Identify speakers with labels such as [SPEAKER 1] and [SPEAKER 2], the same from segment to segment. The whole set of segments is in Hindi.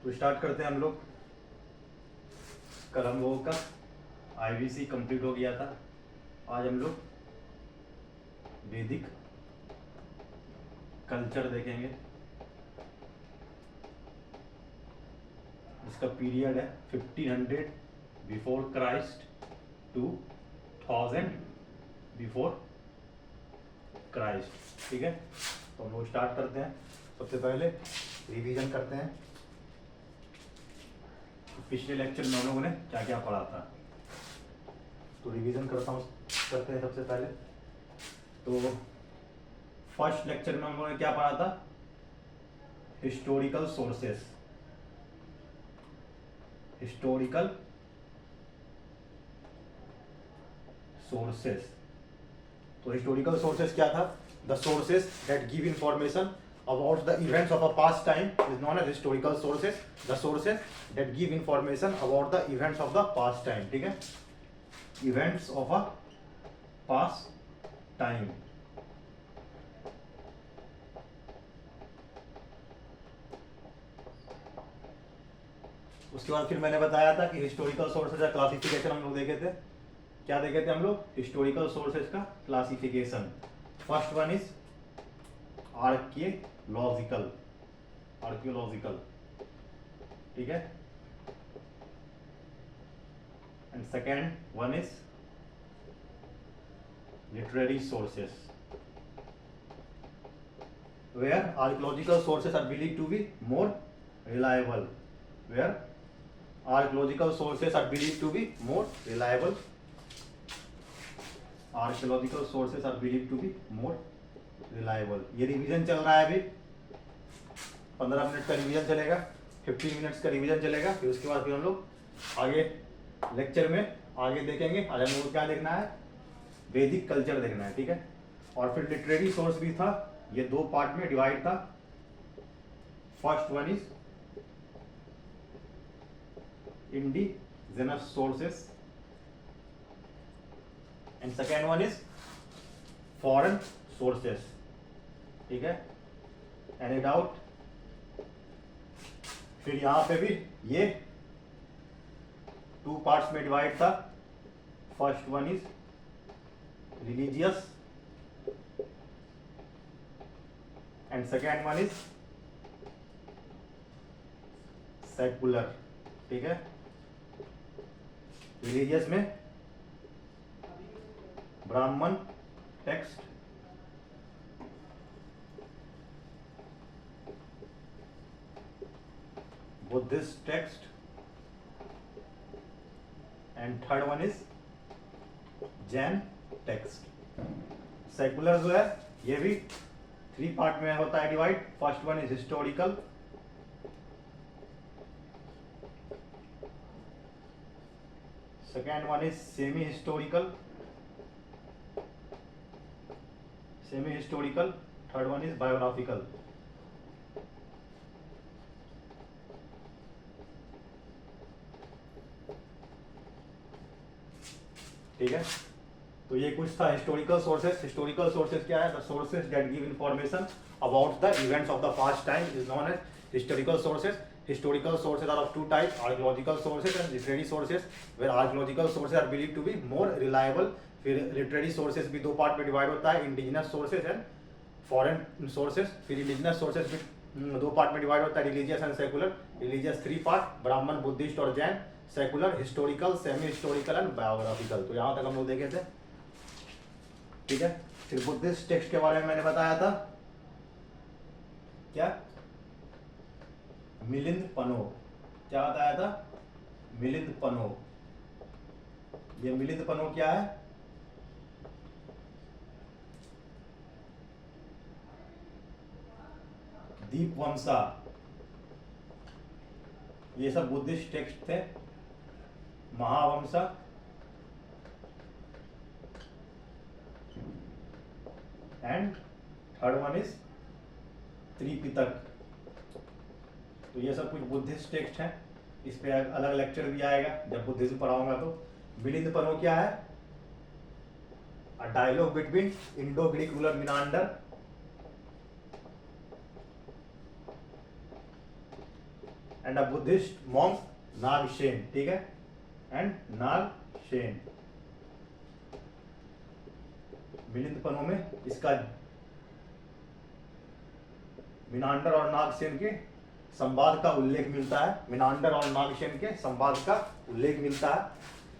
[SPEAKER 1] तो स्टार्ट करते हैं हम लोग। कल हम लोगों का आईवीसी कंप्लीट हो गया था। आज हम लोग वैदिक कल्चर देखेंगे, जिसका पीरियड है 1500 before Christ to 1000 before Christ. ठीक है, तो हम लोग स्टार्ट करते हैं। सबसे पहले रिवीजन करते हैं पिछले लेक्चर में हम लोगों ने क्या क्या पढ़ा था। तो रिवीजन करते हैं सबसे पहले। तो फर्स्ट लेक्चर में हम लोगों ने क्या पढ़ा था? Historical sources. Historical sources. तो हिस्टोरिकल सोर्सेस क्या था? The sources that give information about the events of a past time is known as historical sources. The sources that give information about the events of the past time. ठीक है, events of a past time. उसके बाद फिर मैंने बताया था कि हिस्टोरिकल सोर्सेज का क्लासिफिकेशन हम लोग देखे थे। क्या देखे थे हम लोग? हिस्टोरिकल सोर्सेज का classification. First one is archaeological. Archaeological, ठीक है। And second one is literary sources, where archaeological sources are believed to be more reliable. Where archaeological sources are believed to be more reliable. Archaeological sources are believed to be more reliable. ये रिवीजन चल रहा है अभी। 15 मिनट का रिवीजन चलेगा, 15 मिनट्स का रिवीजन चलेगा। फिर उसके बाद फिर हम लोग आगे लेक्चर में आगे देखेंगे। आज हम लोग को क्या देखना है? वैदिक कल्चर देखना है, ठीक है। और फिर लिटरेरी सोर्स भी था, ये दो पार्ट में डिवाइड था। First one is indigenous sources and second one is foreign sources, ठीक है। Any doubt? फिर यहां पे भी ये टू पार्ट्स में डिवाइड था। First one is religious and second one is secular, ठीक है। रिलीजियस में ब्राह्मण text, Buddhist text and third one is Jain text. Secular जो है ये भी 3 पार्ट में होता है divide. First one is historical, second one is semi historical, third one is biographical. ठीक है, तो ये कुछ था हिस्टोरिकल सोर्सेस। हिस्टोरिकल सोर्सेस क्या है? The sources that give information about the events of the past time is known as historical sources. Historical sources are of two types: archaeological sources and literary sources. Where archaeological sources are believed to be more reliable. फिर literary sources भी दो पार्ट में डिवाइड होता है: indigenous sources and foreign sources. फिर indigenous sources भी दो पार्ट में डिवाइड होता है: religious and secular. Religious 3 part: ब्राह्मण, बुद्धिस्ट और Jain. Secular historical, semi historical and biographical. तो यहाँ तक हम लोग देखे थे, ठीक है। फिर बुद्धिस्ट टेक्स्ट के बारे में मैंने बताया था क्या? मिलिंद पनो। क्या बताया था? मिलिंद पनो। ये मिलिंद पनो क्या है? दीपवंसा। ये सब बुद्धिस्ट टेक्स्ट थे। Mahavamsa, and third one is Tripitaka. तो ये सब कुछ बुद्धिस्ट टेक्स्ट हैं। इस पे अलग लेक्चर भी आएगा जब बुद्धिज्म पढ़ाऊंगा। तो मिलिंद पनो क्या है? A dialogue between Indo Greek ruler Menander and a Buddhist monk Nagasena, ठीक है, एंड नागसेन। मिलिंद पन्नों में इसका मिनांडर और नागसेन के संवाद का उल्लेख मिलता है, मिनांडर और नागसेन के संवाद का उल्लेख मिलता है।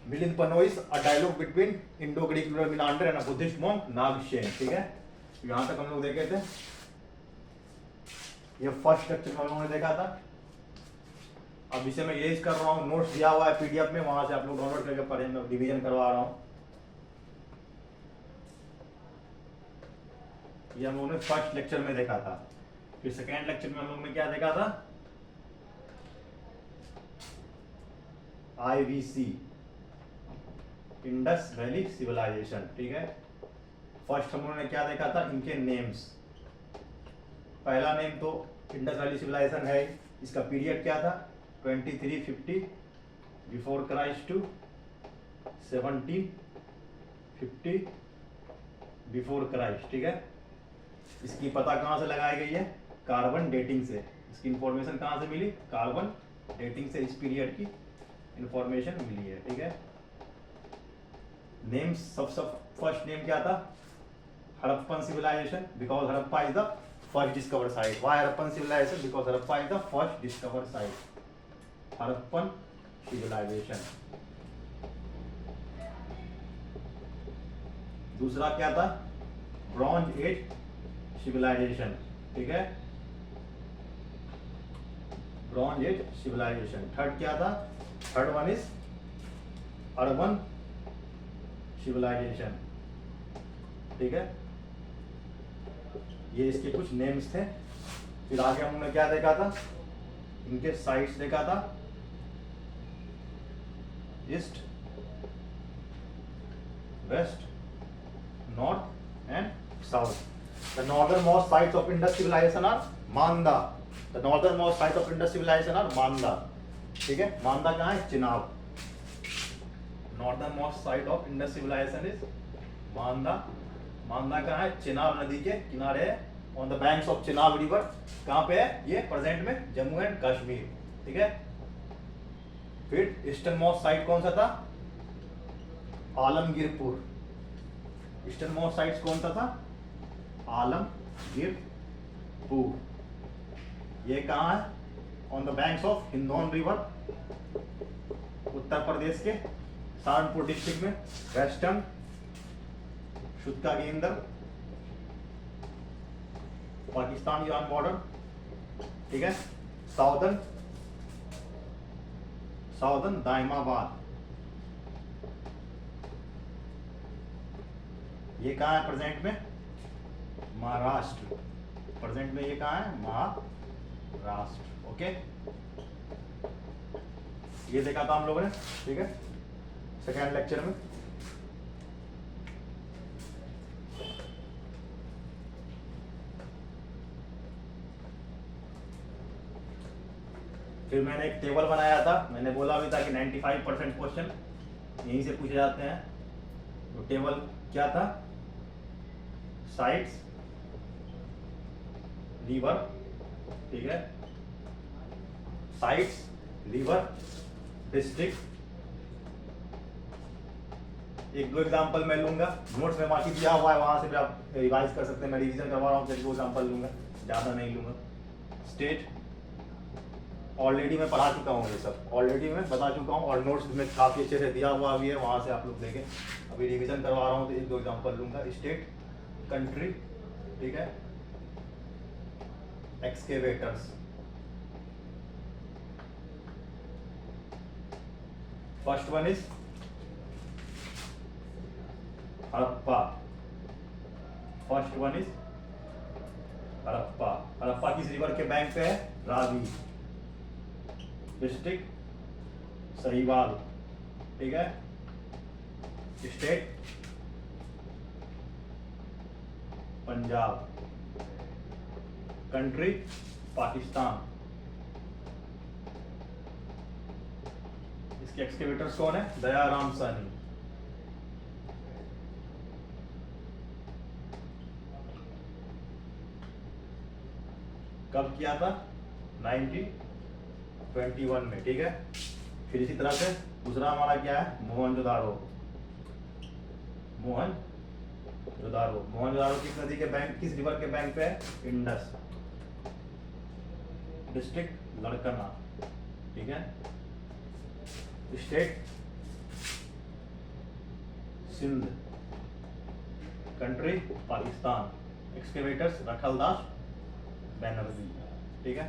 [SPEAKER 1] Milinda Panha is a dialogue between Indo Greek ruler Menander and a Buddhist monk Nagasena, ठीक है। यहां तक हम लोग देखे थे, ये फर्स्ट लेक्चर में हम लोगों ने देखा था। अब इसे मैं इरेज कर रहा हूँ, नोट्स दिया हुआ है पीडीएफ में, वहां से आप लोग डाउनलोड करके पढ़ें, मैं रिवीजन करवा रहा हूँ। ये हम लोगों ने फर्स्ट लेक्चर में देखा था। फिर सेकेंड लेक्चर में हम लोगों ने क्या देखा था, IVC, इंडस वैली सिविलाइजेशन, ठीक है। फर्स्ट हम लोगों ने क्या देखा था, इनके नेम्स। पहला नेम तो इंडस वैली सिविलाइजेशन है, इसका पीरियड क्या था, 2350 before Christ to 1750 before Christ, ठीक है। इसकी पता कहाँ से लगाई गई है, कार्बन डेटिंग से। इसकी इंफॉर्मेशन कहाँ से मिली, कार्बन डेटिंग से इस पीरियड की इंफॉर्मेशन मिली है, ठीक है। नेम सब फर्स्ट नेम क्या था, Harappan civilization, because Harappa is the first discover site. Why Harappan civilization, because Harappa is the first discover site, Harappan civilization. दूसरा क्या था, ब्रॉन्ज एज सिविलाइजेशन, ठीक है, ब्रॉन्ज एज सिविलाइजेशन। थर्ड क्या था, third one is urban civilization, ठीक है। ये इसके कुछ नेम्स थे। फिर आगे हमने क्या देखा था, इनके साइट्स देखा था, east, west, north and south. The northernmost sites of Indus civilization are Manda. The northernmost sites of Indus civilization are Manda. ठीक है, मांदा कहाँ है, Chenab. Northernmost site of Indus civilization is मांदा। मांदा कहाँ है, चिनाब नदी के किनारे है, on the banks of Chenab river। कहाँ पे है ये, प्रेजेंट में जम्मू एंड कश्मीर, ठीक है। फिर ईस्टर्न मोस्ट साइट कौन सा था, आलमगीरपुर। ईस्टर्न मोस्ट साइट कौन सा था, आलमगीरपुर। ये कहाँ है, on the banks of Hindon river, Uttar Pradesh के सहारनपुर डिस्ट्रिक्ट में। वेस्टर्न शुष्का गेंदर, पाकिस्तान ईरान बॉर्डर, ठीक है। Southern, southern Daimabad. ये कहाँ है प्रेजेंट में, महाराष्ट्र। प्रेजेंट में ये कहाँ है, महाराष्ट्र, ओके। ये देखा था हम लोगों ने, ठीक है, सेकेंड लेक्चर में। फिर मैंने एक टेबल बनाया था, मैंने बोला भी था कि 95% क्वेश्चन यहीं से पूछे जाते हैं। तो टेबल क्या था, साइट्स, रिवर, ठीक है, साइट्स, रिवर, डिस्ट्रिक्ट। एक दो एग्जांपल मैं लूंगा, नोट्स में बाकी दिया हुआ है, वहां से भी आप रिवाइज कर सकते हैं। मैं रिवीजन करवा रहा हूँ, एक दो एग्जांपल लूंगा, ज्यादा नहीं लूंगा। स्टेट ऑलरेडी मैं पढ़ा चुका हूँ, ये सब ऑलरेडी मैं बता चुका हूँ, और नोट्स में काफी अच्छे से दिया हुआ भी है, वहां से आप लोग देखें। अभी रिवीजन करवा रहा हूँ तो एक दो एग्जांपल लूंगा। स्टेट, कंट्री, ठीक है, excavators. First one is Harappa. First one is Harappa. Harappa किस रिवर के बैंक पे है, रावी। डिस्ट्रिक्ट सहीवाल, ठीक है। स्टेट पंजाब। कंट्री पाकिस्तान। इसके एक्सकेवेटर्स कौन है, दयाराम साहनी। कब किया था, 19 21 में, ठीक है। फिर इसी तरह से दूसरा हमारा क्या है, मोहनजोदारो। मोहनजोदारो किस नदी के बैंक, किस रिवर के बैंक पे है, इंडस। डिस्ट्रिक्ट लड़कना, ठीक है। State Sindh, country Pakistan, excavators Rakhaldas Banerjee, ठीक है।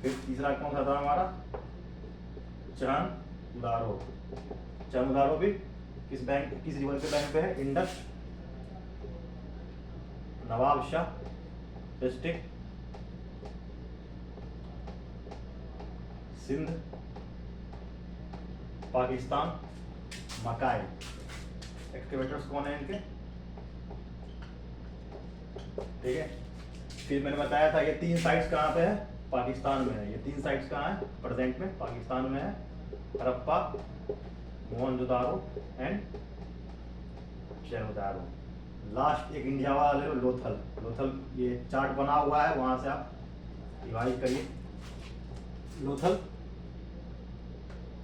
[SPEAKER 1] फिर तीसरा कौन सा था हमारा, चमदारो भी किस बैंक, किस रिवर के बैंक पे है, इंडस। नवाब शाह डिस्ट्रिक्ट सिंध पाकिस्तान, मकाई। एक्सकेवेटर्स कौन है इनके, ठीक है। फिर मैंने बताया था ये 3 साइट्स कहाँ पे है, पाकिस्तान में है। ये 3 साइट्स कहाँ है प्रेजेंट में, पाकिस्तान में है, हड़प्पा, मोहनजोदारो एंड चमदारो। लास्ट एक इंडिया वाला ले लो, लोथल। ये चार्ट बना हुआ है, वहां से आप डिवाइड करिए। लोथल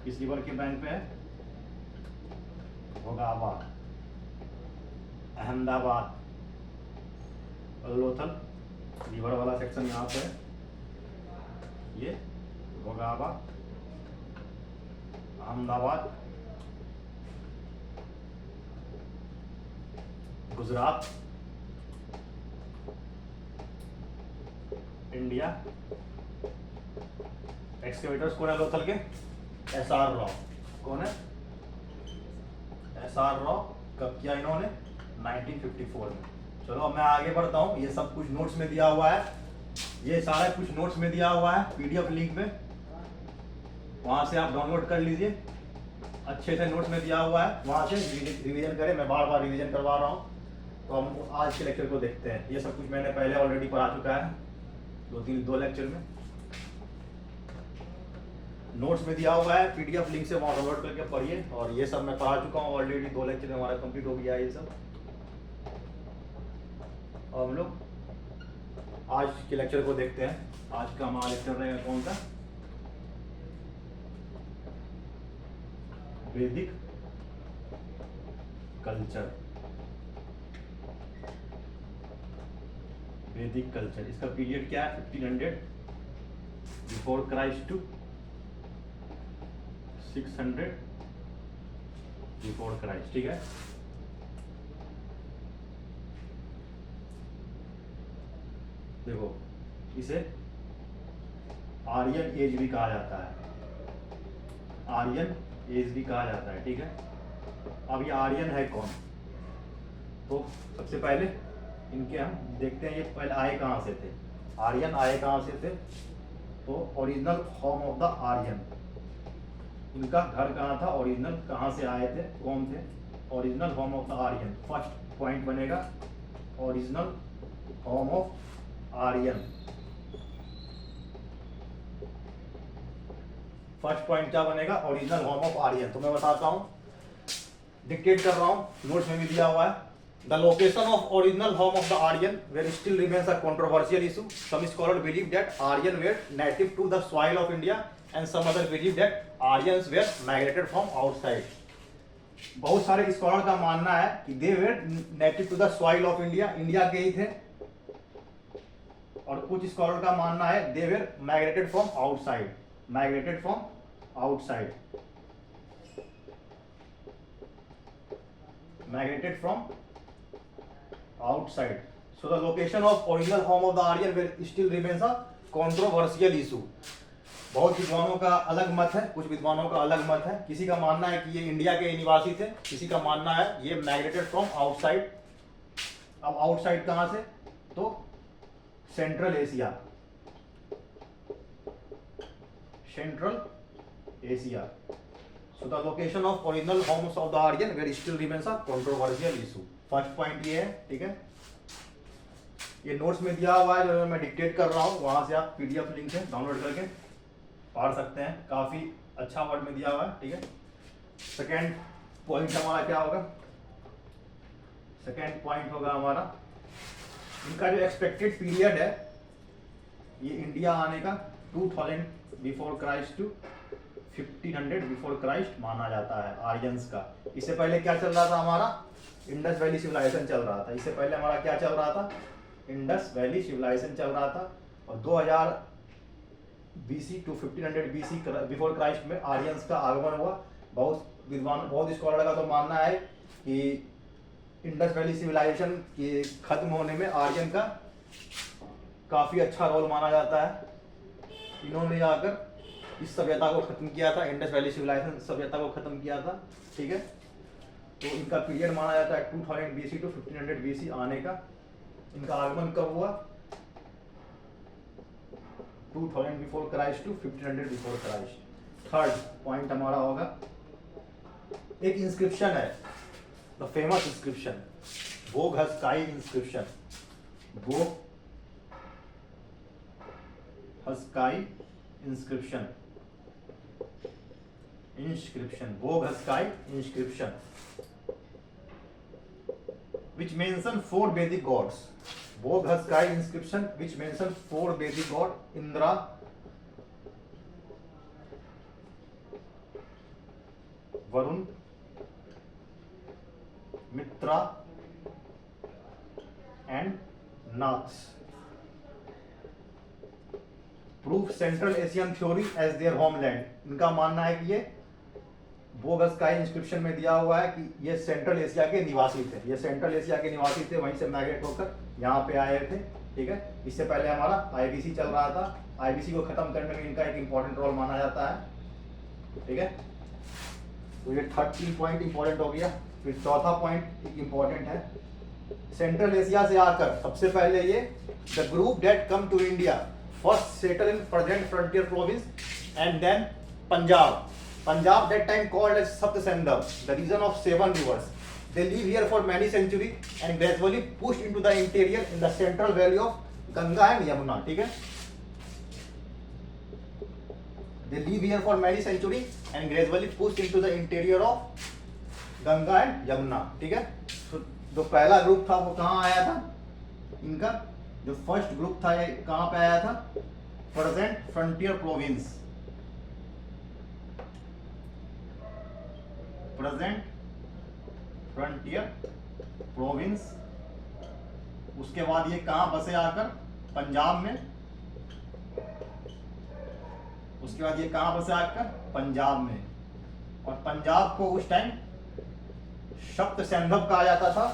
[SPEAKER 1] किस रिवर के बैंक पे है, भोगाबाद, अहमदाबाद। लोथल रिवर वाला सेक्शन यहाँ पे है, ये भोगाबाद, अहमदाबाद, गुजरात, इंडिया। एक्सकेवेटर्स कौन है लोथल के, SR राव। कौन है, SR राव। कब किया इन्होंने, 1954 में। चलो अब मैं आगे बढ़ता हूँ। ये सब कुछ नोट्स में दिया हुआ है, ये सारा कुछ नोट्स में दिया हुआ है PDF लिंक में, वहां से आप डाउनलोड कर लीजिए। अच्छे से नोट्स में दिया हुआ है, वहां से रिवीजन करें। मैं बार बार रिवीजन करवा रहा हूँ। तो हम आज के लेक्चर को देखते हैं। ये सब कुछ मैंने पहले ऑलरेडी पढ़ा चुका है, 2 लेक्चर में। नोट्स में दिया हुआ है, PDF लिंक से वहाँ डाउनलोड करके पढ़िए। और ये सब मैं पढ़ा चुका हूँ ऑलरेडी, 2 लेक्चर में हमारा कंप्लीट हो गया है ये सब। और हम लोग आज के लेक्चर को देखते हैं। आज का हमारा लेक्चर रहेगा कौन सा, वैदिक कल्चर। वैदिक कल्चर, इसका पीरियड क्या है, 1500 before Christ to 600 before Christ, ठीक है। देखो, इसे आर्यन एज भी कहा जाता है, आर्यन एज भी कहा जाता है, ठीक है। अब ये आर्यन है कौन, तो सबसे पहले इनके हम देखते हैं, ये पहले आए कहाँ से थे, आर्यन आए कहाँ से थे। तो original home of the Aryan, इनका घर कहाँ था, ओरिजिनल कहाँ से आए थे, कौन थे, original home of the Aryan. First point बनेगा original home of Aryan. First point क्या बनेगा, ओरिजिनल होम ऑफ आर्यन। तो मैं बताता हूं, डिक्टेट कर रहा हूं, नोट्स में भी दिया हुआ है। The location of original home of the Aryan where still remains a controversial issue. Some scholar believe that Aryan were native to the soil of India and some other believe that Aryans were migrated from outside. बहुत सारे स्कॉलर का मानना है कि they were native to the soil of India, India के ही थे। और कुछ स्कॉलर का मानना है they were migrated from outside, migrated from outside, migrated from outside. So the location of original home of the Aryan still remains a controversial issue. बहुत विद्वानों का अलग मत है, कुछ विद्वानों का अलग मत है। किसी का मानना है कि ये इंडिया के निवासी थे, किसी का मानना है ये माइग्रेटेड फ्रॉम आउटसाइड। अब आउटसाइड कहां से, तो central Asia, central Asia. So the location of original homes of the Aryan where still remains a controversial issue. First point ये है, ठीक है। ये नोट्स में दिया हुआ है, जो मैं डिक्टेट कर रहा हूँ, वहां से आप PDF लिंक से डाउनलोड करके पढ़ सकते हैं। काफी अच्छा वर्ड में दिया हुआ है, ठीक है। सेकेंड पॉइंट हमारा क्या होगा, सेकेंड पॉइंट होगा हमारा, इनका जो एक्सपेक्टेड पीरियड है ये इंडिया आने का 2000 before Christ to 1500 before Christ माना जाता है आर्यंस का। इससे पहले क्या चल रहा था हमारा, इंडस वैली सिविलाइजेशन चल रहा था। इससे पहले हमारा क्या चल रहा था, इंडस वैली सिविलाइजेशन चल रहा था। और 2000 BC to 1500 BC before Christ में आर्यंस का आगमन हुआ। बहुत विद्वान, बहुत स्कॉलर का तो मानना है कि इंडस वैली सिविलाइजेशन के खत्म होने में आर्यन का काफी अच्छा रोल माना जाता है। इन्होंने आकर इस सभ्यता को खत्म किया था, इंडस वैली सिविलाइजेशन सभ्यता को खत्म किया था। ठीक है, तो इनका पीरियड माना जाता है 2000 BC टू 1500 BC आने का। इनका आगमन कब हुआ, 2000 before Christ to 1500 before Christ. Third point हमारा होगा, एक इंस्क्रिप्शन है, the famous inscription, Boghazkoi inscription. Boghazkoi inscription, Boghazkoi inscription which mention 4 Vedic gods. Bogue Huskai inscription which mention 4 Vedic god, Indra, Varun, Mitra and Nax. Prove Central Asian theory as their homeland. इनका मानना है कि ये बोग हस्काई इंस्क्रिप्शन में दिया हुआ है कि ये सेंट्रल एशिया के निवासी थे, ये सेंट्रल एशिया के निवासी थे, वहीं से माइग्रेट होकर यहाँ पे आए थे। ठीक है, इससे पहले हमारा आईबीसी चल रहा था। आईबीसी को खत्म करने में इनका एक इंपॉर्टेंट रोल माना जाता है। ठीक है, तो ये 13 पॉइंट इंपॉर्टेंट हो गया। फिर चौथा पॉइंट एक इंपॉर्टेंट है, सेंट्रल एशिया से आकर सबसे पहले ये the group that come to India first settle in present frontier province and then Punjab. Punjab that time called as Saptasandam, the region of 7 rivers. They live here for many centuries and gradually pushed into the interior in the central valley of Ganga and Yamuna. ठीक है, they live here for many centuries and gradually pushed into the interior of Ganga and Yamuna. ठीक है, तो जो पहला ग्रुप था वो कहाँ आया था, इनका जो फर्स्ट ग्रुप था ये कहाँ पे आया था, present frontier province, present frontier province. उसके बाद ये कहां बसे आकर, पंजाब में। उसके बाद ये कहां बसे आकर, पंजाब में। और पंजाब को उस टाइम सप्त सैंधव कहा जाता था।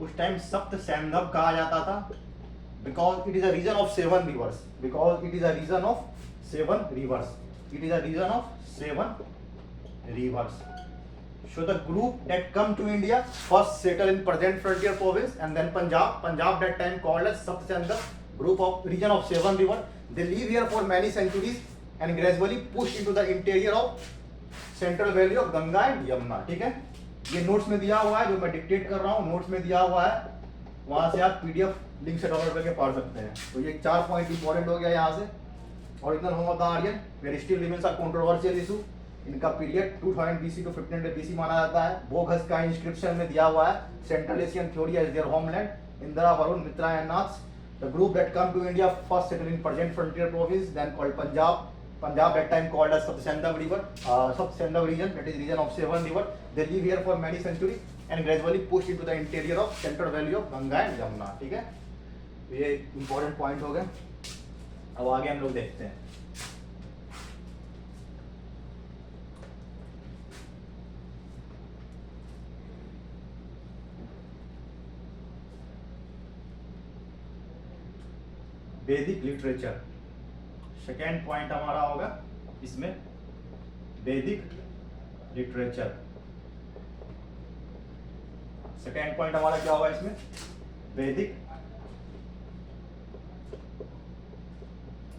[SPEAKER 1] उस टाइम सप्त सैंधव कहा जाता था because it is a region of 7 rivers, because it is a region of 7 rivers, it is a region of 7 rivers. So the group that come to India first settle in present frontier province and then Punjab that time called as Saptasandha, group of region of 7 rivers. They live here for many centuries and gradually pushed into the interior of central valley of Ganga and Yamuna. ठीक है, ये नोट्स में दिया हुआ है, जो मैं डिक्टेट कर रहा हूँ नोट्स में दिया हुआ है, वहां से आप पीडीएफ लिंक से डाउनलोड करके पढ़ सकते हैं। तो ये 4 पॉइंट इंपॉर्टेंट हो गया यहाँ से। Original home of the Aryan where still remains a controversial issue. इनका पीरियड 2000 BC टू 1500 BC माना जाता है। बोग हस्काई इंस्क्रिप्शन में दिया हुआ है central Asian theory as their homeland, Indira, Varun, Mitra and नाथ्स। The group that come to India first settle in present frontier province then called Punjab that time called as Saptasandha river, Saptasandha region, that is region of 7 rivers. They live here for many centuries and gradually pushed into the interior of central valley of Ganga and Yamuna. ठीक है, ये इंपॉर्टेंट पॉइंट हो गए। अब आगे हम लोग देखते हैं। वैदिक लिटरेचर, सेकेंड पॉइंट हमारा होगा इसमें, वैदिक लिटरेचर। सेकेंड पॉइंट हमारा क्या होगा इसमें, वैदिक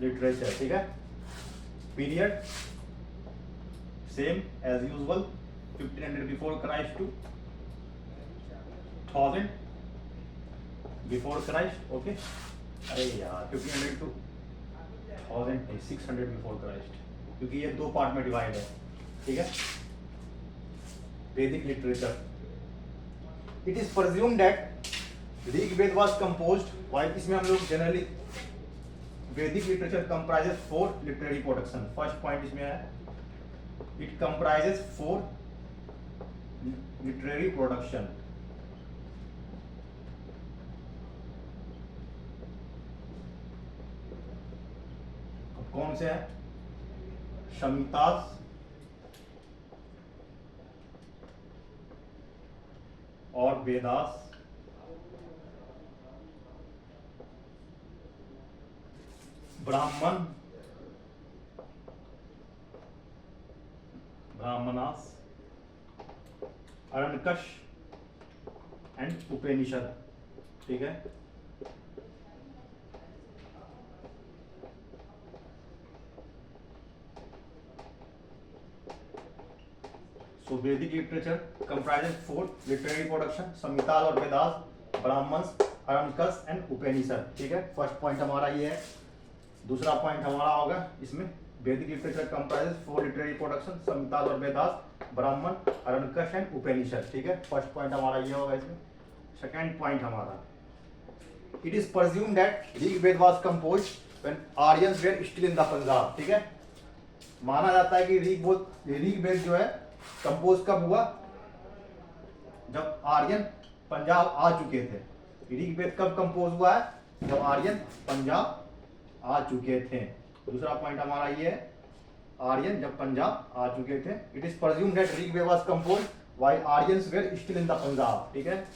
[SPEAKER 1] लिटरेचर। ठीक है, period same as usual 1500 before Christ to 1000 before Christ. Okay, अरे यार 1500 टू 1600 बिफोर क्राइस्ट, क्योंकि ये 2 पार्ट में डिवाइड है। ठीक है, Vedic literature, it is presumed that Rigveda was composed while, इसमें हम लोग generally Vedic literature comprises 4 literary production. First point इसमें है इट कंप्राइजेस 4 लिटरेरी प्रोडक्शन। कौन से हैं? शमितास और वेदास, ब्राह्मण, ब्राह्मणास, अरण्यकश एंड उपनिषद। ठीक है, सो वैदिक लिटरेचर कंप्राइजेस 4 लिटरेरी प्रोडक्शन, संहितास और वेदास, ब्राह्मण्स, अरण्यकश एंड उपनिषद। ठीक है, फर्स्ट पॉइंट हमारा ये है। दूसरा पॉइंट हमारा होगा इसमें वैदिक लिटरेचर कंप्राइजेस 4 लिटरेरी प्रोडक्शन, संहितास और वेदास, ब्राह्मण, अरण्यकश एंड उपनिषद। ठीक है, फर्स्ट पॉइंट हमारा ये होगा इसमें। सेकंड पॉइंट हमारा it is presumed that Rigveda was composed when Aryans were still in the Punjab. ठीक है, माना जाता है कि ऋग्वेद जो है कंपोज कब हुआ? जब आर्यन पंजाब आ चुके थे। ऋग्वेद कब कंपोज हुआ है? जब आर्यन पंजाब आ चुके थे। दूसरा पॉइंट हमारा ये है, आर्यन जब पंजाब आ चुके थे। It is presumed that Rigveda was composed while Aryans were still in the Punjab. ठीक है,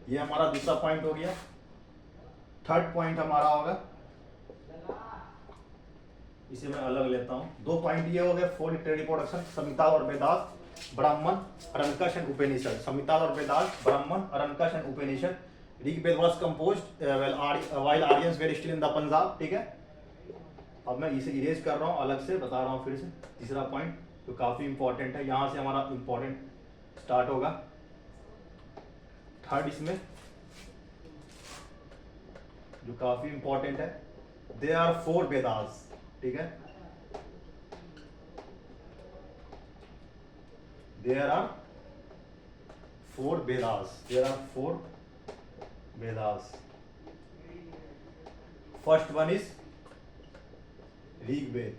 [SPEAKER 1] ये हमारा दूसरा पॉइंट हो गया। थर्ड पॉइंट हमारा होगा, इसे मैं अलग लेता हूं। दो पॉइंट ये हो गए 4 लिटरेरी प्रोडक्शन, संहिता और वेदास, ब्राह्मण, अरण्यकश एंड उपनिषद। संहिता और Vedas, Brahmana, Aranyakas and Upanishad. Rigveda was composed while Aryans were still in the Punjab. ठीक है, अब मैं इसे इरेज कर रहा हूं, अलग से बता रहा हूं फिर से। तीसरा पॉइंट जो काफी इंपॉर्टेंट है, यहां से हमारा इंपॉर्टेंट स्टार्ट होगा। थर्ड इसमें जो काफी इंपॉर्टेंट है, दे आर 4 वेदास। ठीक है, there are 4 Vedas, there are 4 Vedas. First one is Rigveda,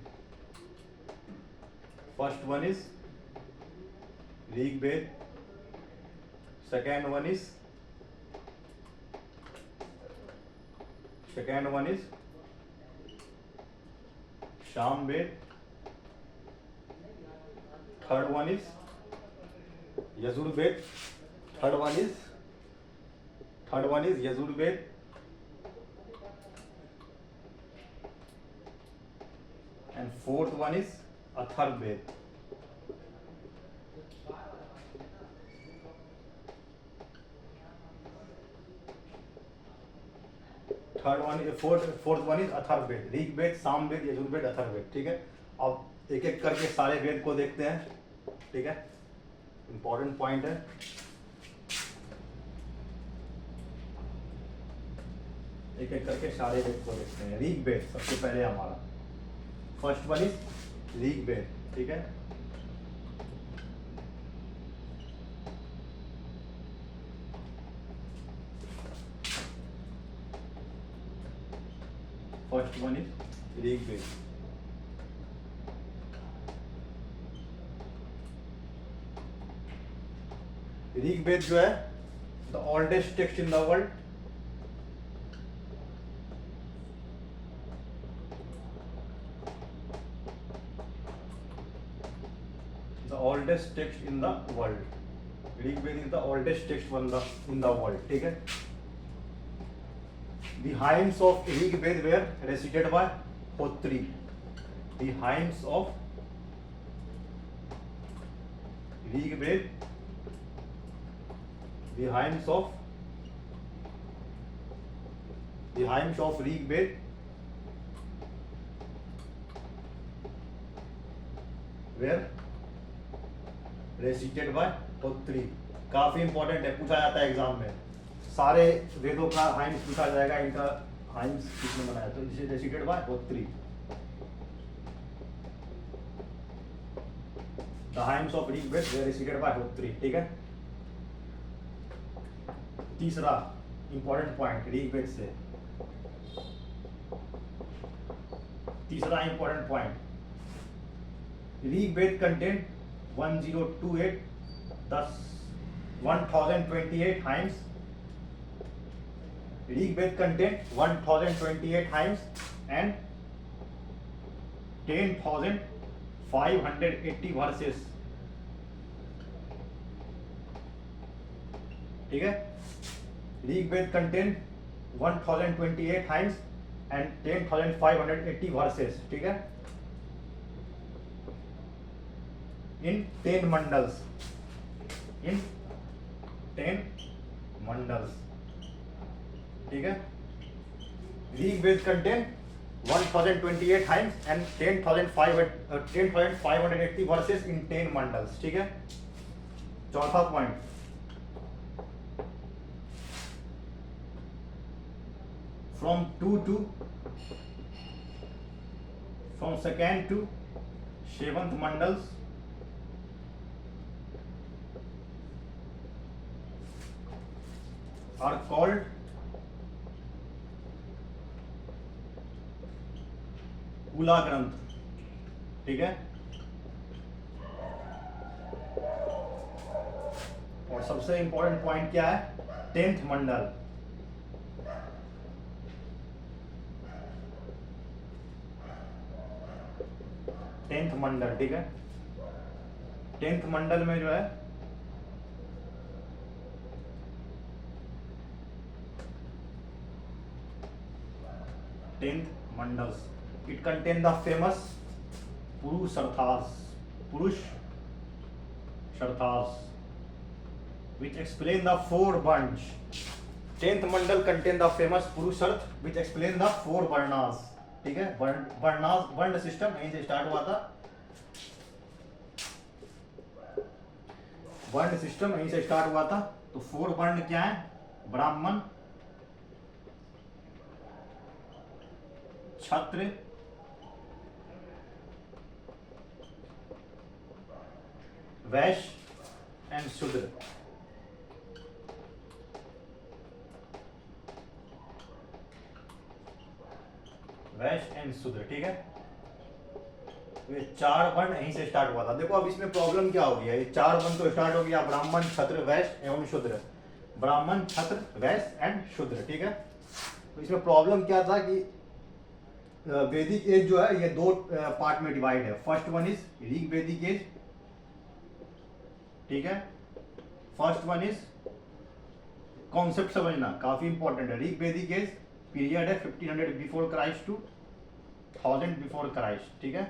[SPEAKER 1] first one is Rigveda, second one is Samaveda, third one is Yajurveda, third one is Yajurveda, and fourth one is Atharvaveda. Fourth one is Atharvaveda. Rigveda, Samaveda, Yajurveda, Atharvaveda. ठीक है, अब एक एक करके सारे वेद को देखते हैं। ठीक है, इंपॉर्टेंट पॉइंट है। एक एक करके सारे वेद को देखते हैं। ऋग्वेद सबसे पहले हमारा फर्स्ट वन इज ऋग्वेद। ठीक है, first one is Rigveda. Rigveda जो है the oldest text in the world, the oldest text in the world. Rigveda is the oldest text in the world. ठीक है, the hymns of Rigved were recited by Hotri. The hymns of Rigved, the hymns of Rigved were recited by Hotri। काफी इंपॉर्टेंट है, पूछा जाता है एग्जाम में। सारे वेदों का हाइम्स पूछा जाएगा, इनका हाइम्स किसने बनाया, तो इसे recited by Hotri. The hymns of Rigveda were recited by Hotri. ठीक है, तीसरा इंपॉर्टेंट पॉइंट ऋग्वेद से, तीसरा important point, Rigveda content 1028 1028 hymns. Rigveda content 1028 hymns and 10,580 verses. ठीक है, Rigveda content 1028 hymns and 10,580 verses. ठीक है, in 10 मंडल्स, in 10 मंडल्स. ठीक है, Rigveda content 1028 hymns and 10,580 verses in 10 mandals. ठीक है, चौथा point, from second to seventh mandals are called Mula Granth. ठीक है, और सबसे इंपॉर्टेंट पॉइंट क्या है, 10th मंडल. टेंथ मंडल. ठीक है, 10th मंडल में जो है टेंथ मंडल्स, it contain the famous Purusharthas which explain the four bunch. 10th मंडल contain the famous Purushartha which explain the four varnas. ठीक है, वर्ण सिस्टम यहीं से स्टार्ट हुआ था, वर्ण सिस्टम यहीं से स्टार्ट हुआ था. तो 4 वर्ण क्या है, ब्राह्मण, क्षत्रिय, वैश्य एंड शूद्र. वैश्य एंड शूद्र. ठीक है, ये 4 वर्ण यहीं से स्टार्ट हुआ था. देखो अब इसमें प्रॉब्लम क्या हो गया, ये 4 वर्ण तो स्टार्ट हो गया, ब्राह्मण, क्षत्रिय, वैश्य एवं शूद्र. ब्राह्मण, क्षत्रिय, वैश्य एंड शूद्र. ठीक है, तो इसमें प्रॉब्लम क्या था कि वैदिक एज जो है ये 2 पार्ट में डिवाइड है. First one is Rigvedic age. ठीक है, फर्स्ट वन इज, कॉन्सेप्ट समझना काफी इंपॉर्टेंट है. ऋग्वेदिक एज पीरियड है 1500 before Christ to 1000 before Christ. ठीक है,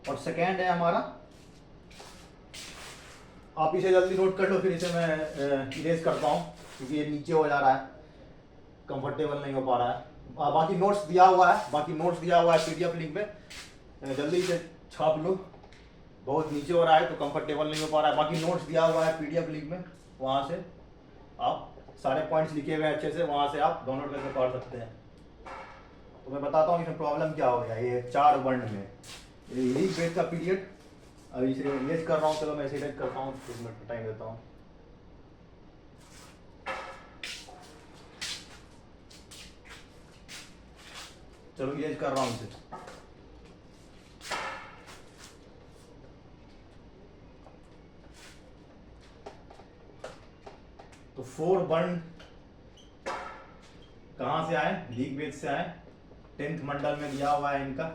[SPEAKER 1] और सेकेंड है हमारा, आप इसे जल्दी नोट कर लो, फिर इसे मैं इरेज करता हूं क्योंकि ये नीचे हो जा रहा है, कंफर्टेबल नहीं हो पा रहा है. बाकी नोट्स दिया हुआ है, पीडीएफ लिंक पे, जल्दी से छाप लो. बहुत नीचे हो रहा है तो कंफर्टेबल नहीं हो पा रहा है. बाकी नोट्स दिया हुआ है पीडीएफ लिंक में, वहां से आप सारे पॉइंट्स लिखे हुए अच्छे से, वहां से आप डाउनलोड करके पढ़ सकते हैं. तो मैं बताता हूँ इसमें प्रॉब्लम क्या हो गया. ये 4 वर्ण में ऋग्वेद का पीरियड, अभी इसे इरेज कर रहा हूँ, चलो मैं इसे इरेज करता हूँ, 1 मिनट टाइम देता हूँ. चलो इरेज कर रहा हूँ इसे. तो 4 वर्ण कहां से आए, ऋग्वेद से आए. 10th मंडल में दिया हुआ है इनका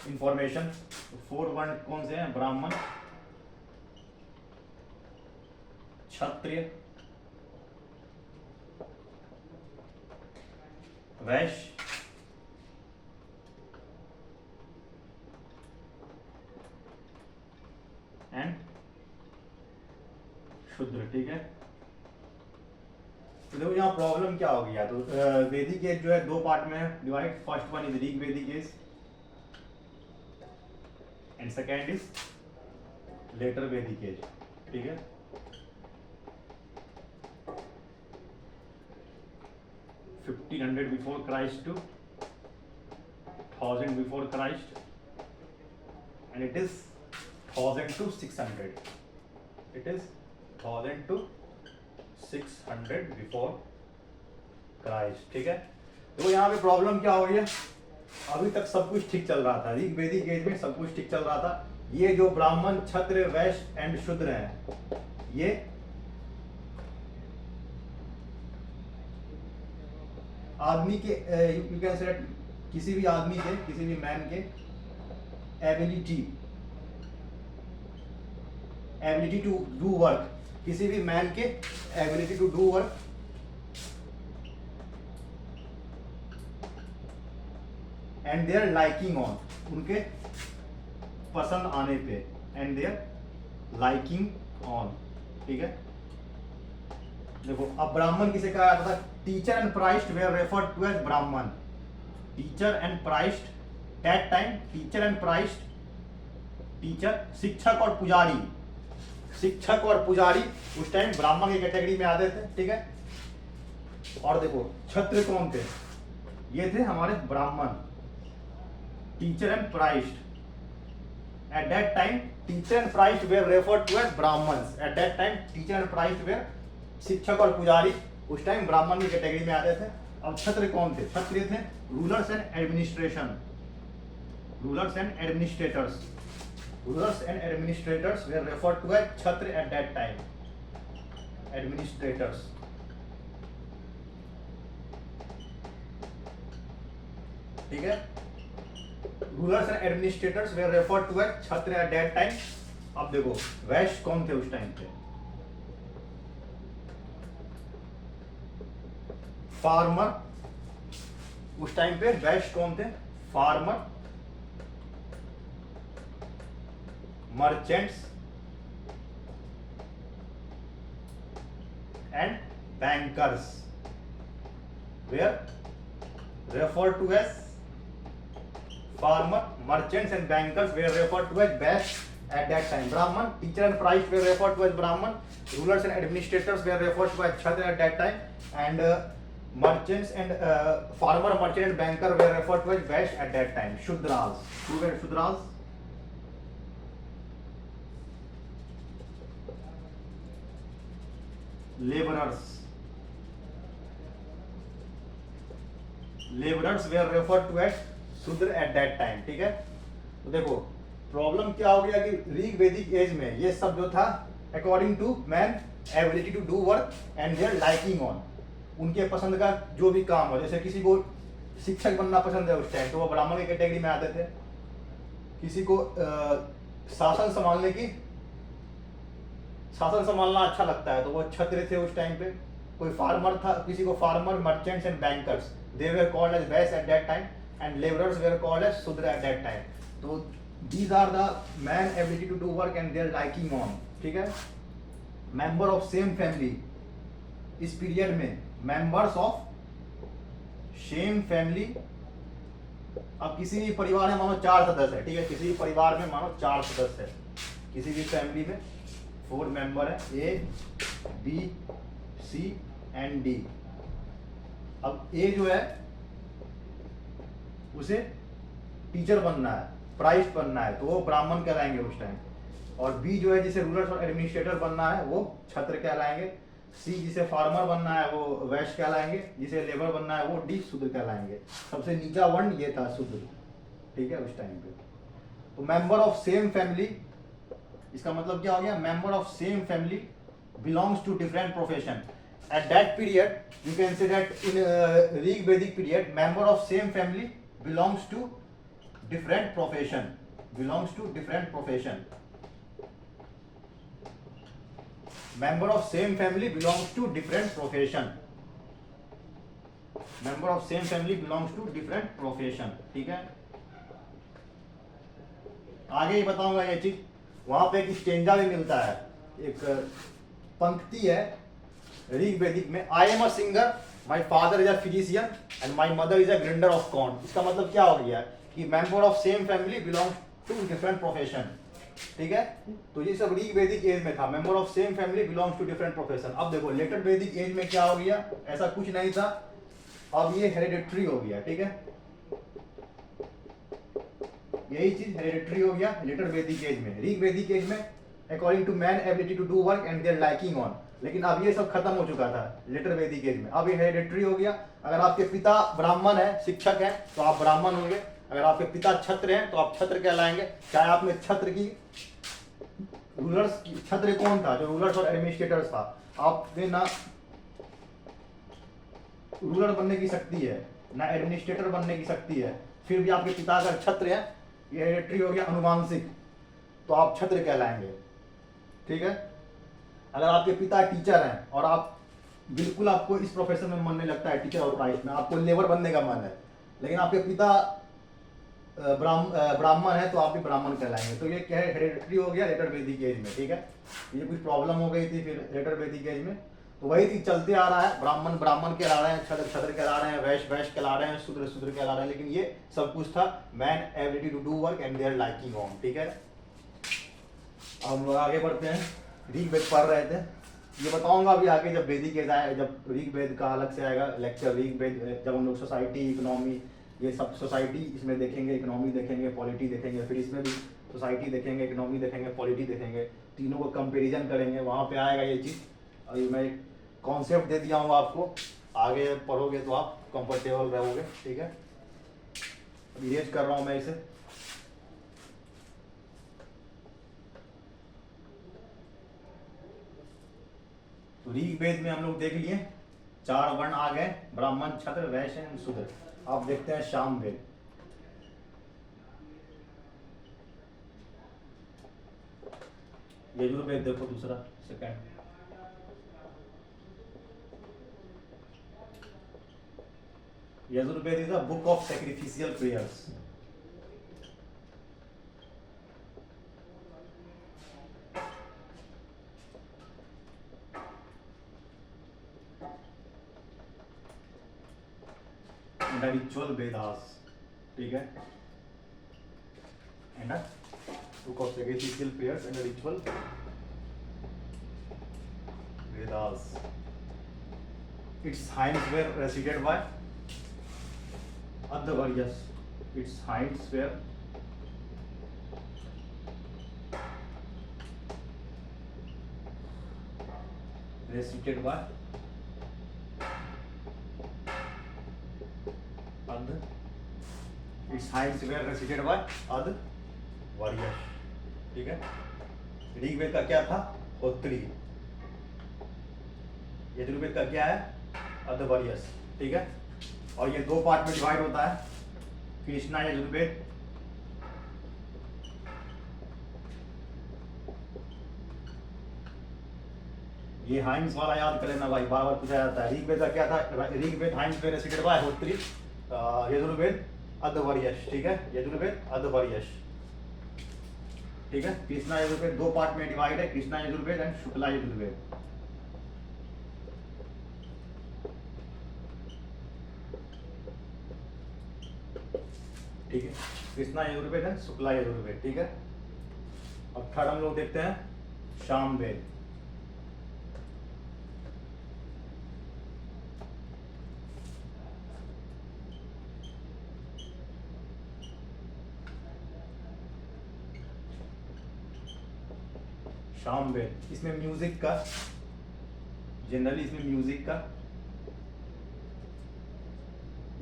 [SPEAKER 1] इंफॉर्मेशन. तो 4 वर्ण कौन से हैं, ब्राह्मण, क्षत्रिय, वैश्य एंड शूद्र. ठीक है, तो देखो यहाँ प्रॉब्लम क्या हो गया. तो वैदिक एज जो है 2 पार्ट में divide. First one is Rigvedic age and second is later Vedic age. ठीक है, $1500 before Christ to 1000 before Christ, and it is 1000 to 600. It is 1000 to 600 before Christ. ठीक है, तो यहाँ पे प्रॉब्लम क्या हो गई है, अभी तक सब कुछ ठीक चल रहा था, ऋग वैदिक एज में सब कुछ ठीक चल रहा था। ये जो ब्राह्मण, क्षत्रिय, वैश्य एंड शूद्र हैं, ये आदमी के यू कैन से किसी भी आदमी के, किसी भी मैन के एबिलिटी टू डू वर्क, किसी भी मैन के ability to do work and their liking on, उनके पसंद आने पे, एंड देयर लाइकिंग ऑन। ठीक है, देखो अब ब्राह्मण किसे कहा जाता था, teacher and priest were referred to as Brahmana. Teacher and priest that time, teacher and priest, teacher शिक्षक और पुजारी, शिक्षक और पुजारी उस टाइम ब्राह्मण की कैटेगरी में आते थे। ठीक है, और देखो क्षत्रिय कौन थे, ये थे हमारे Brahman. Teacher and priest at that time, teacher and priest were referred to as Brahmans at that time. Teacher and priest were, शिक्षक और पुजारी उस टाइम ब्राह्मण की कैटेगरी में आते थे। अब क्षत्रिय कौन थे, क्षत्रिय थे rulers and administration, rulers and administrators, rulers and administrators were referred to as Kshatriya at that time, administrators. ठीक है, rulers and administrators were referred to as Kshatriya at that time. अब देखो वैश्य कौन थे उस टाइम पे, फार्मर, उस टाइम पे वैश्य कौन थे, farmer, merchants and bankers were referred to as, farmer, merchants and bankers were referred to as Vaish at that time. Brahman, teacher and priest were referred to as Brahman. Rulers and administrators were referred to as Kshatriya at that time. And merchants and farmer, merchant and banker were referred to as Vaish at that time. Shudras. Who were Shudras? Laborers. Laborers were referred to as शूद्र एट दैट टाइम। ठीक है, तो देखो प्रॉब्लम क्या हो गया कि ऋग वैदिक एज में ये सब जो था according to man ability to do work and their liking on, उनके पसंद का जो भी काम हो, जैसे किसी को शिक्षक बनना पसंद है उस टाइम तो वो ब्राह्मण की कैटेगरी में आते थे, किसी को शासन संभालने की, शासन संभालना अच्छा लगता है तो वो क्षत्रिय थे उस टाइम पे। कोई फार्मर था, किसी को farmer, merchants and bankers, they were called as Vaishya at that time and laborers were called as Shudra at that time. So these are the man ability to do work and their liking on. ठीक है, member of same family, इस पीरियड में members of same family, अब किसी भी परिवार में मानो 4 सदस्य है। ठीक है, किसी भी परिवार में मानो 4 सदस्य है, किसी भी फैमिली में 4 मेंबर है, A, B, C and D। अब A जो है उसे टीचर बनना है, प्राइस्ट बनना है तो वो ब्राह्मण कहलाएंगे उस टाइम, और बी जो है जिसे रूलर और एडमिनिस्ट्रेटर बनना है वो क्षत्रिय कहलाएंगे, सी जिसे फार्मर बनना है वो वैश्य कहलाएंगे, जिसे लेबर बनना है वो डी शूद्र कहलाएंगे। सबसे नीचा वर्ण ये था शूद्र। ठीक है, उस टाइम पे तो मेंबर ऑफ सेम फैमिली, इसका मतलब क्या हो गया, member of same family belongs to different profession. At that period you can say that in Rig Vedic period member of same family belongs to different profession, belongs to different profession, member of same family belongs to different profession, member of same family belongs to different profession। ठीक है, आगे ही बताऊंगा ये चीज। वहां पे एक स्टेंजा भी मिलता है, एक पंक्ति है ऋग वैदिक में, I am a singer, my father is a physician and my mother is a grinder of corn. इसका मतलब क्या हो गया कि member of same family belongs to different profession. ठीक है, तो ये सब ऋग वैदिक एज में था, member of same family belongs to different profession. अब देखो लेटर वैदिक एज में क्या हो गया, ऐसा कुछ नहीं था, अब ये हेरिडिटरी हो गया। ठीक है, यही चीज हेरिडिटरी हो गया लेटर वैदिक एज में। ऋग वैदिक एज में according to man ability to do work and their liking on. लेकिन अब ये सब खत्म हो चुका था लेटर वैदिक एज में, अब ये हेरिडेटरी हो गया। अगर आपके पिता ब्राह्मण है, शिक्षक है, तो आप ब्राह्मण होंगे। अगर आपके पिता छत्र हैं तो आप छत्र कहलाएंगे। चाहे आप में छत्र की रूलर्स, छत्र कौन था? जो रूलर्स और एडमिनिस्ट्रेटर्स था। आप में ना रूलर बनने की शक्ति है ना एडमिनिस्ट्रेटर बनने की शक्ति है, फिर भी आपके पिता अगर छत्र है, ये हेरिडेटरी हो गया अनुवांशिक, तो आप छत्र कहलाएंगे। ठीक है। अगर आपके पिता टीचर हैं और आप बिल्कुल आपको इस प्रोफेशन में मन नहीं लगता है, टीचर और प्राइस में आपको लेबर बनने का मन है, लेकिन आपके पिता ब्राह्मण है, तो आप भी ब्राह्मण कहलाएंगे। तो ये क्या है? हेरिडेटरी हो गया लेटर वैदिक एज में। ठीक है। ये कुछ प्रॉब्लम हो गई थी फिर लेटर वैदिक एज में, तो वही चीज चलते आ रहा है। ब्राह्मण ब्राह्मण कहला रहे हैं, छत्र छत्र कहला रहे हैं, वैश्य वैश्य कहला रहे हैं, शूद्र शूद्र कहला रहे हैं, लेकिन ये सब कुछ था man ability to do work and their liking on. ठीक है। अब हम लोग आगे बढ़ते हैं। ऋग्वेद पढ़ रहे थे, ये बताऊंगा अभी आगे जब वैदिक एज आए, जब ऋग्वेद का अलग से आएगा लेक्चर। ऋग्वेद जब हम लोग सोसाइटी, इकोनॉमी, ये सब सोसाइटी इसमें देखेंगे, इकोनॉमी देखेंगे, पॉलिटी देखेंगे, फिर इसमें भी सोसाइटी देखेंगे, इकोनॉमी देखेंगे, पॉलिटी देखेंगे, तीनों को कंपेरिजन करेंगे, वहाँ पे आएगा ये चीज़। अभी मैं एक कॉन्सेप्ट दे दिया हूँ आपको, आगे पढ़ोगे तो आप कंफर्टेबल रहोगे। ठीक है। इरेज कर रहा हूँ मैं इसे। तो ऋग्वेद में हम लोग देख लिए 4 वर्ण आ गए, ब्राह्मण, क्षत्र, वैश्य एंड शूद्र। आप देखते हैं सामवेद। यजुर्वेद देखो दूसरा, second. Yajurveda is a book of sacrificial prayers. Ritual Vedas. ठीक है। And book of sacrificial prayers and ritual Vedas. Its hymns were recited by Adhvaryus. Its hinds were recited by Adh. Its hinds were recited by Adh-Varyas. ठीक है। ऋग्वेद का क्या था? होत्री। यजुर्वेद का क्या है? अध्वर्यस। ठीक है। और ये 2 पार्ट में डिवाइड होता है, कृष्णा यजुर्वेद। ये हाइंस वाला याद कर लेना भाई, बार बार पूछा जाता है। ऋग्वेद का क्या था? Rigveda hymns were recited by Hotri, Yajurveda Adhvaryus. ठीक है। यजुर्वेद अध्वर्यस। ठीक है। कृष्णा यजुर्वेद 2 पार्ट में डिवाइड है, कृष्णा यजुर्वेद एंड शुक्ला यजुर्वेद। ठीक है। कृष्णा यजुर्वेद है, शुक्ला यजुर्वेद। ठीक है। अब थर्ड हम लोग देखते हैं सामवेद। सामवेद इसमें म्यूजिक का, जनरली इसमें म्यूजिक का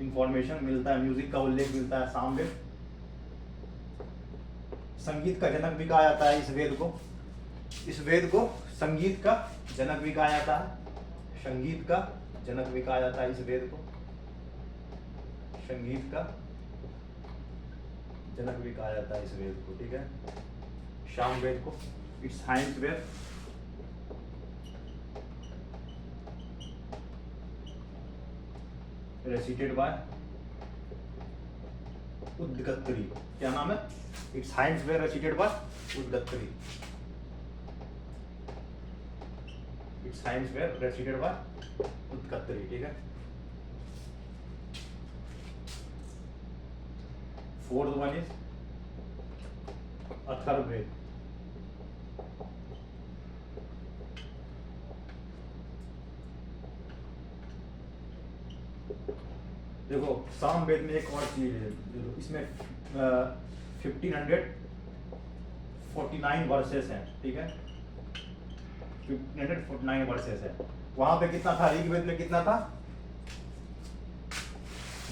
[SPEAKER 1] इंफॉर्मेशन मिलता है, म्यूजिक का उल्लेख मिलता है। सामवेद संगीत का जनक भी कहा जाता है इस वेद को। इस वेद को संगीत का जनक भी कहा जाता है, संगीत का जनक भी कहा जाता है इस वेद को, संगीत का जनक भी कहा जाता है इस वेद को। ठीक है। सामवेद को its hymns were recited by Udgatri. क्या नाम है? Its hymns were recited by Udgatri. Its hymns were recited by Udgatri. ठीक है। 4th one is Atharvaveda. देखो सामवेद में एक और चीज है, इसमें 1500 1549 वर्सेस हैं, ठीक है, 1549 वर्सेस है। वहां पे कितना था, ऋग्वेद में कितना था,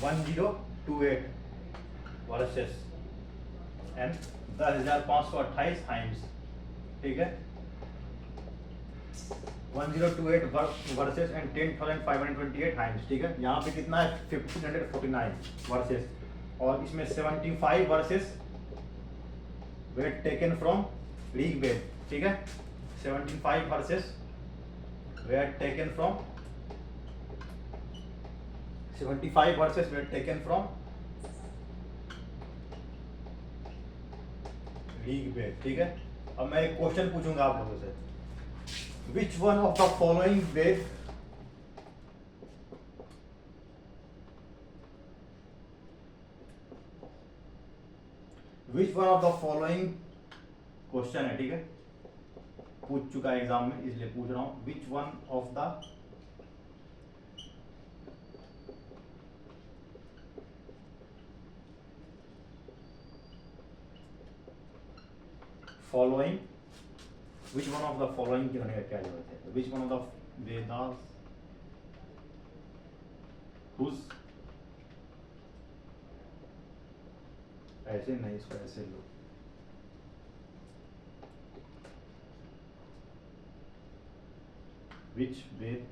[SPEAKER 1] 1028 वर्सेस एंड 10,528 हाइम्स, ठीक है, 1028 वर्सेस एंड 10,528 हाइम्स, ठीक है। यहाँ पे कितना है, 1549 वर्सेस, और इसमें 75 verses were taken from Rigveda, ठीक है, 75 verses were taken from 75 verses were taken from Rigveda, ठीक है। अब मैं एक क्वेश्चन पूछूंगा आप लोगों से, which one of the following Veda which one of the following question है, ठीक है, पूछ चुका है एग्जाम में इसलिए पूछ रहा हूं, which one of the following, which one of the following की होने का क्या जरूरत है, which one of the Vedas whose, ऐसे नहीं, इसको ऐसे लो, विच वेद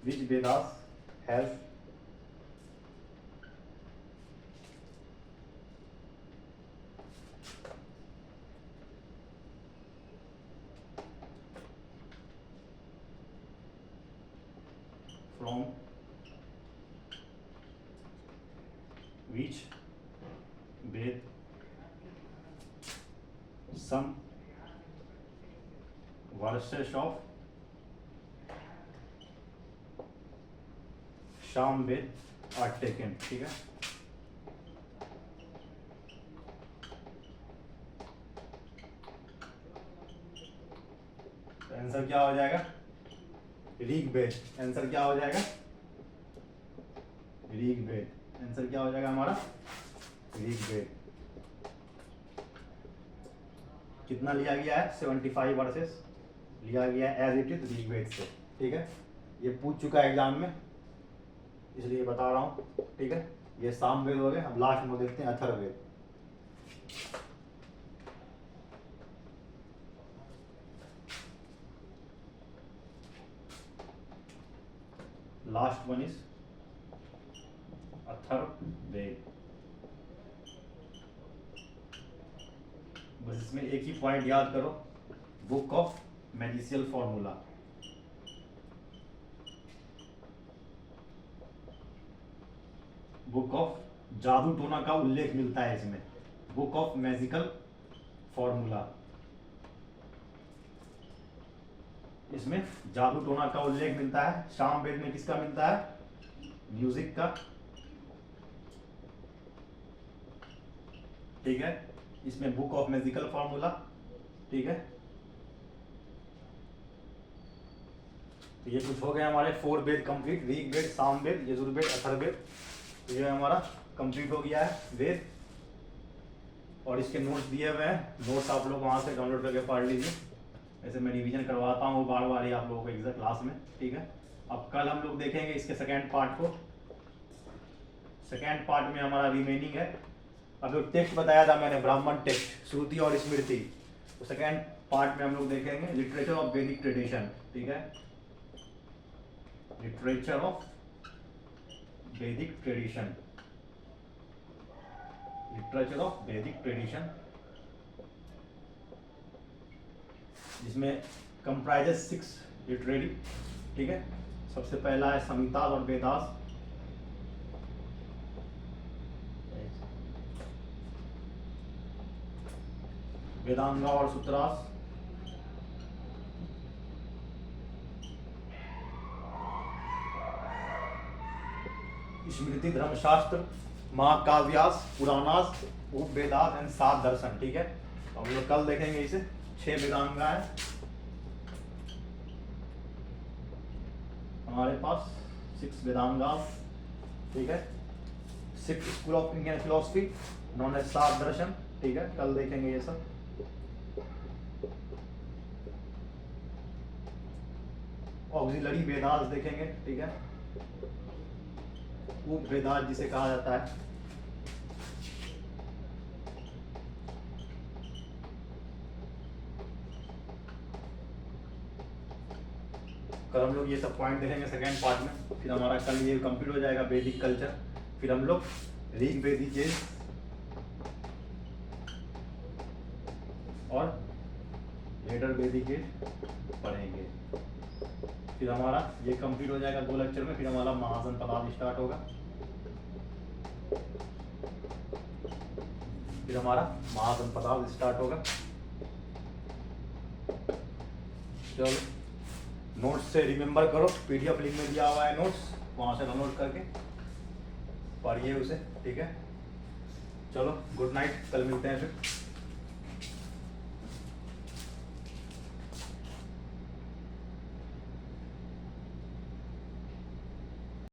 [SPEAKER 1] which Vedas have from which Ved some verses of शाम वेद आर टेकन, ठीक है। तो आंसर क्या हो जाएगा, ऋग्वेद, आंसर क्या हो जाएगा, ऋग्वेद, आंसर क्या हो जाएगा हमारा, ऋग्वेद। कितना लिया गया है, 75 वर्सेस लिया गया है एज इट इज ऋग्वेद से, ठीक है। ये पूछ चुका है एग्जाम में इसलिए बता रहा हूं, ठीक है। ये सामवेद हो गए, अब लास्ट में देखते हैं Atharvaveda. Last one is Atharvaveda. बस इसमें एक ही पॉइंट याद करो, book of magical formula, book of जादू टोना का उल्लेख मिलता है इसमें, बुक ऑफ मैजिकल फॉर्मूला, इसमें जादू टोना का उल्लेख मिलता है। सामवेद में किसका मिलता है, म्यूजिक का, ठीक है। इसमें बुक ऑफ मैजिकल फॉर्मूला, ठीक है। तो ये कुछ हो गया हमारे 4 वेद कंप्लीट, ऋग्वेद, सामवेद, यजुर्वेद, अथर्ववेद, ये हमारा कंप्लीट हो गया है वेद। और इसके नोट्स दिए हुए हैं, नोट्स आप लोग वहां से डाउनलोड करके पढ़ लीजिए। ऐसे मैं रिवीजन करवाता हूँ बार बार ही आप लोगों को एग्जैक्ट क्लास में, ठीक है। अब कल हम लोग देखेंगे इसके सेकेंड पार्ट को। सेकेंड पार्ट में हमारा रिमेनिंग है, अब जो टेक्स्ट बताया था मैंने, ब्राह्मण टेक्स्ट, श्रुति और स्मृति, तो सेकेंड पार्ट में हम लोग देखेंगे लिटरेचर ऑफ वैदिक ट्रेडिशन, ठीक है, लिटरेचर ऑफ वैदिक ट्रेडिशन, लिटरेचर ऑफ वैदिक ट्रेडिशन, जिसमें कंप्राइजेस 6 लिटरेरी, ठीक है। सबसे पहला है संहितास और वेदास, वेदांगा और सूत्रास, स्मृति, धर्मशास्त्र, महाकाव्यास, पुराणास, उपवेदास एंड 7 दर्शन, ठीक है। हम लोग कल देखेंगे इसे। 6 वेदांगा है हमारे पास, 6 वेदांगास, ठीक है, six school of Indian philosophy known as सात दर्शन, ठीक है, कल देखेंगे ये सब। ऑक्सिलरी वेदास देखेंगे, ठीक है, उप वेदास जिसे कहा जाता है। कल हम लोग ये सब पॉइंट देखेंगे सेकेंड पार्ट में। फिर हमारा कल ये कंप्लीट हो जाएगा वैदिक कल्चर। फिर हम लोग ऋग वैदिक एज और लेटर वैदिक एज पढ़ेंगे। फिर हमारा ये कंप्लीट हो जाएगा 2 लेक्चर में। फिर हमारा महासन पदार्थ स्टार्ट होगा। फिर हमारा महासन पदार्थ स्टार्ट होगा। चलो नोट्स से रिमेंबर करो, पीडीएफ लिंक में दिया हुआ है नोट्स, वहां से डाउनलोड करके पढ़िए उसे, ठीक है। चलो गुड नाइट, कल मिलते हैं फिर।